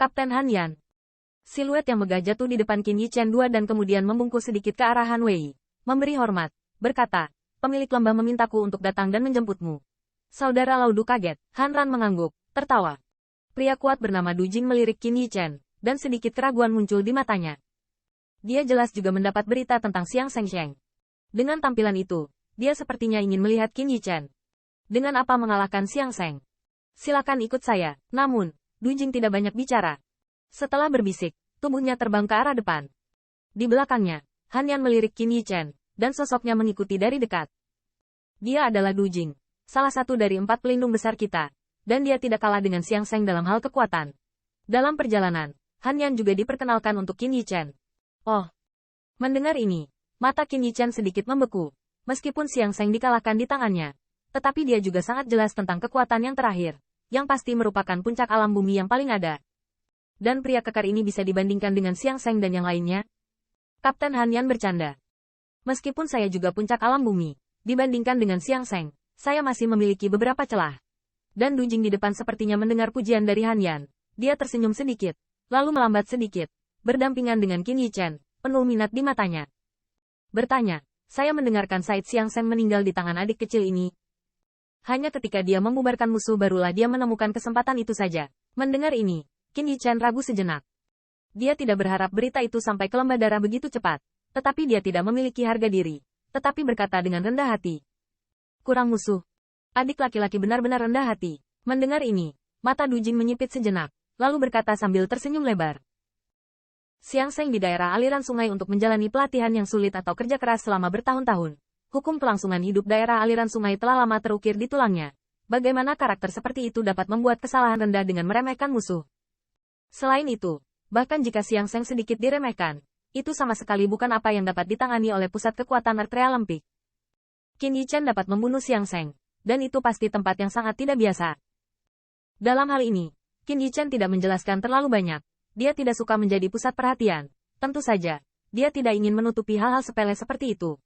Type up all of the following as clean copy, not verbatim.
Kapten Han Yan. Siluet yang megah jatuh di depan Qin Yichen II dan kemudian membungkuk sedikit ke arah Han Wei. Memberi hormat, berkata, pemilik lembah memintaku untuk datang dan menjemputmu. Saudara Laudu kaget, Han Ran mengangguk, tertawa. Pria kuat bernama Du Jing melirik Qin Yichen, dan sedikit keraguan muncul di matanya. Dia jelas juga mendapat berita tentang Xiang Shengsheng. Dengan tampilan itu, dia sepertinya ingin melihat Qin Yichen. Dengan apa mengalahkan Xiang Sheng? Silakan ikut saya. Namun, Du Jing tidak banyak bicara. Setelah berbisik, tubuhnya terbang ke arah depan. Di belakangnya, Han Yan melirik Qin Yichen, dan sosoknya mengikuti dari dekat. Dia adalah Du Jing, salah satu dari 4 pelindung besar kita, dan dia tidak kalah dengan Xiang Sheng dalam hal kekuatan. Dalam perjalanan, Han Yan juga diperkenalkan untuk Qin Yichen. Oh. Mendengar ini, mata Qin Yichen sedikit membeku. Meskipun Xiang Sheng dikalahkan di tangannya, tetapi dia juga sangat jelas tentang kekuatan yang terakhir, yang pasti merupakan puncak alam bumi yang paling ada. Dan pria kekar ini bisa dibandingkan dengan Xiang Sheng dan yang lainnya? Kapten Han Yan bercanda. Meskipun saya juga puncak alam bumi, dibandingkan dengan Xiang Sheng, saya masih memiliki beberapa celah. Dan Du Jing di depan sepertinya mendengar pujian dari Han Yan. Dia tersenyum sedikit, lalu melambat sedikit, berdampingan dengan Qin Yichen, penuh minat di matanya. Bertanya, saya mendengarkan Said Xiang Sheng meninggal di tangan adik kecil ini. Hanya ketika dia membubarkan musuh barulah dia menemukan kesempatan itu saja. Mendengar ini, Qin Yichen ragu sejenak. Dia tidak berharap berita itu sampai ke lembah darah begitu cepat, tetapi dia tidak memiliki harga diri, tetapi berkata dengan rendah hati. Kurang musuh. Adik laki-laki benar-benar rendah hati. Mendengar ini, mata Du Jing menyipit sejenak, lalu berkata sambil tersenyum lebar. Xiang Sheng di daerah aliran sungai untuk menjalani pelatihan yang sulit atau kerja keras selama bertahun-tahun. Hukum kelangsungan hidup daerah aliran sungai telah lama terukir di tulangnya. Bagaimana karakter seperti itu dapat membuat kesalahan rendah dengan meremehkan musuh? Selain itu, bahkan jika Xiang Sheng sedikit diremehkan, itu sama sekali bukan apa yang dapat ditangani oleh pusat kekuatan Artrea Lempik. Qin Yichen dapat membunuh Xiang Sheng, dan itu pasti tempat yang sangat tidak biasa. Dalam hal ini, Qin Yichen tidak menjelaskan terlalu banyak. Dia tidak suka menjadi pusat perhatian. Tentu saja, dia tidak ingin menutupi hal-hal sepele seperti itu.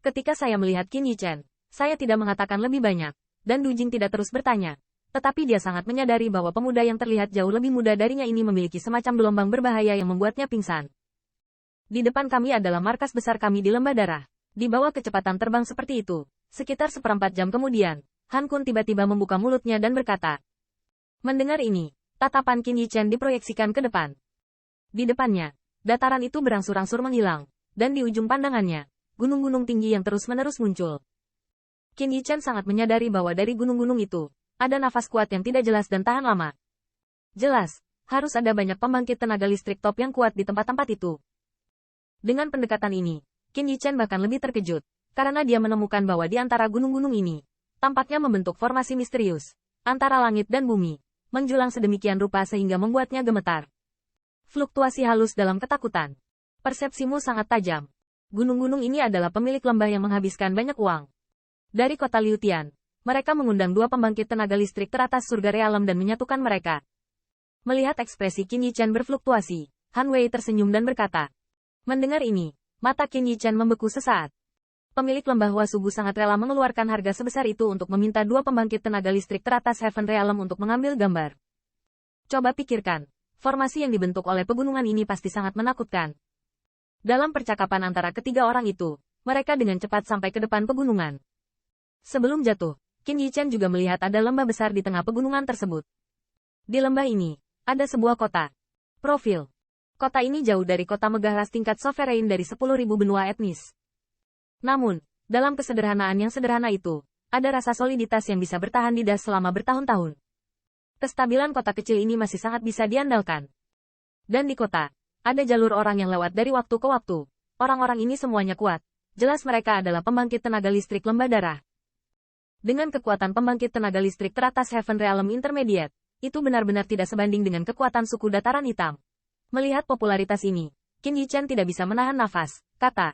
Ketika saya melihat Qin Yichen, saya tidak mengatakan lebih banyak, dan Du Jing tidak terus bertanya. Tetapi dia sangat menyadari bahwa pemuda yang terlihat jauh lebih muda darinya ini memiliki semacam gelombang berbahaya yang membuatnya pingsan. Di depan kami adalah markas besar kami di lembah darah. Di bawah kecepatan terbang seperti itu, sekitar 1/4 jam kemudian, Han Kun tiba-tiba membuka mulutnya dan berkata. Mendengar ini, tatapan Qin Yichen diproyeksikan ke depan. Di depannya, dataran itu berangsur-angsur menghilang, dan di ujung pandangannya, gunung-gunung tinggi yang terus-menerus muncul. Qin Yichen sangat menyadari bahwa dari gunung-gunung itu, ada nafas kuat yang tidak jelas dan tahan lama. Jelas, harus ada banyak pembangkit tenaga listrik top yang kuat di tempat-tempat itu. Dengan pendekatan ini, Qin Yichen bahkan lebih terkejut, karena dia menemukan bahwa di antara gunung-gunung ini, tampaknya membentuk formasi misterius, antara langit dan bumi, menjulang sedemikian rupa sehingga membuatnya gemetar. Fluktuasi halus dalam ketakutan. Persepsimu sangat tajam. Gunung-gunung ini adalah pemilik lembah yang menghabiskan banyak uang. Dari kota Liutian, mereka mengundang 2 pembangkit tenaga listrik teratas surga realem dan menyatukan mereka. Melihat ekspresi Qin Yichen berfluktuasi, Han Wei tersenyum dan berkata. Mendengar ini, mata Qin Yichen membeku sesaat. Pemilik lembah Wasubu sangat rela mengeluarkan harga sebesar itu untuk meminta 2 pembangkit tenaga listrik teratas Heaven Realm untuk mengambil gambar. Coba pikirkan, formasi yang dibentuk oleh pegunungan ini pasti sangat menakutkan. Dalam percakapan antara ketiga orang itu, mereka dengan cepat sampai ke depan pegunungan. Sebelum jatuh, Qin Yichen juga melihat ada lembah besar di tengah pegunungan tersebut. Di lembah ini, ada sebuah kota. Profil. Kota ini jauh dari kota megah ras tingkat sovereign dari 10.000 benua etnis. Namun, dalam kesederhanaan yang sederhana itu, ada rasa soliditas yang bisa bertahan di das selama bertahun-tahun. Kestabilan kota kecil ini masih sangat bisa diandalkan. Dan di kota, ada jalur orang yang lewat dari waktu ke waktu. Orang-orang ini semuanya kuat. Jelas mereka adalah pembangkit tenaga listrik lembah darah. Dengan kekuatan pembangkit tenaga listrik teratas Heaven Realm Intermediate, itu benar-benar tidak sebanding dengan kekuatan suku dataran hitam. Melihat popularitas ini, Qin Yichen tidak bisa menahan nafas, kata.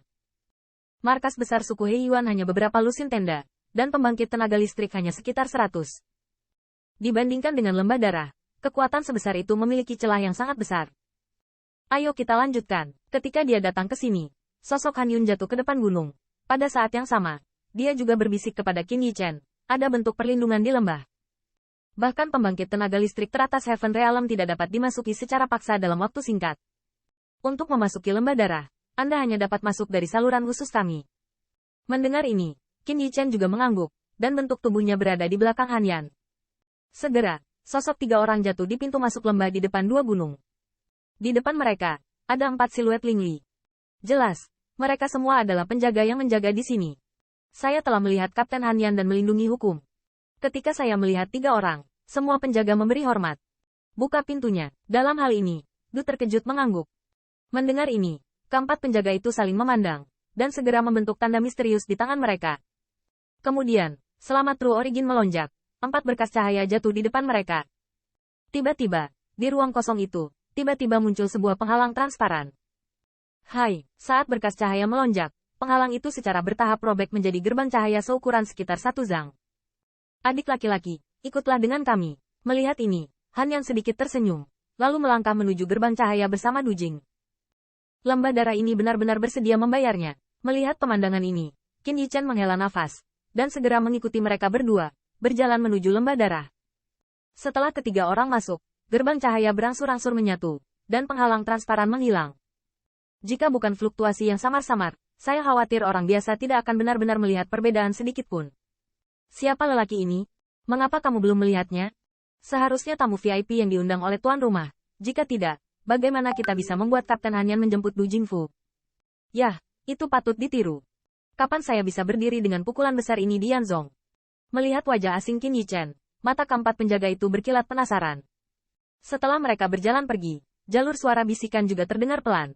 Markas besar suku Heiyuan hanya beberapa lusin tenda, dan pembangkit tenaga listrik hanya sekitar 100. Dibandingkan dengan lembah darah, kekuatan sebesar itu memiliki celah yang sangat besar. Ayo kita lanjutkan. Ketika dia datang ke sini, sosok Han Yun jatuh ke depan gunung. Pada saat yang sama, dia juga berbisik kepada Qin Yichen, ada bentuk perlindungan di lembah. Bahkan pembangkit tenaga listrik teratas Heaven Realm tidak dapat dimasuki secara paksa dalam waktu singkat. Untuk memasuki lembah darah, Anda hanya dapat masuk dari saluran khusus kami. Mendengar ini, Qin Yichen juga mengangguk, dan bentuk tubuhnya berada di belakang Han Yan. Segera, sosok 3 orang jatuh di pintu masuk lembah di depan 2 gunung. Di depan mereka, ada 4 siluet Ling Li. Jelas, mereka semua adalah penjaga yang menjaga di sini. Saya telah melihat Kapten Han Yan dan melindungi hukum. Ketika saya melihat 3 orang, semua penjaga memberi hormat. Buka pintunya. Dalam hal ini, Du terkejut mengangguk. Mendengar ini, keempat penjaga itu saling memandang, dan segera membentuk tanda misterius di tangan mereka. Kemudian, selama True Origin melonjak, 4 berkas cahaya jatuh di depan mereka. Tiba-tiba, di ruang kosong itu, tiba-tiba muncul sebuah penghalang transparan. Hai, saat berkas cahaya melonjak, penghalang itu secara bertahap robek menjadi gerbang cahaya seukuran sekitar 1 zang. Adik laki-laki, ikutlah dengan kami. Melihat ini, Han Yan sedikit tersenyum, lalu melangkah menuju gerbang cahaya bersama Du Jing. Lembah darah ini benar-benar bersedia membayarnya. Melihat pemandangan ini, Qin Yichen menghela nafas, dan segera mengikuti mereka berdua, berjalan menuju lembah darah. Setelah ketiga orang masuk, gerbang cahaya berangsur-angsur menyatu, dan penghalang transparan menghilang. Jika bukan fluktuasi yang samar-samar, saya khawatir orang biasa tidak akan benar-benar melihat perbedaan sedikit pun. Siapa lelaki ini? Mengapa kamu belum melihatnya? Seharusnya tamu VIP yang diundang oleh tuan rumah. Jika tidak, bagaimana kita bisa membuat Kapten Han Yan menjemput Du Jingfu? Yah, itu patut ditiru. Kapan saya bisa berdiri dengan pukulan besar ini di Yanzong? Melihat wajah asing Qin Yichen, mata keempat penjaga itu berkilat penasaran. Setelah mereka berjalan pergi, jalur suara bisikan juga terdengar pelan.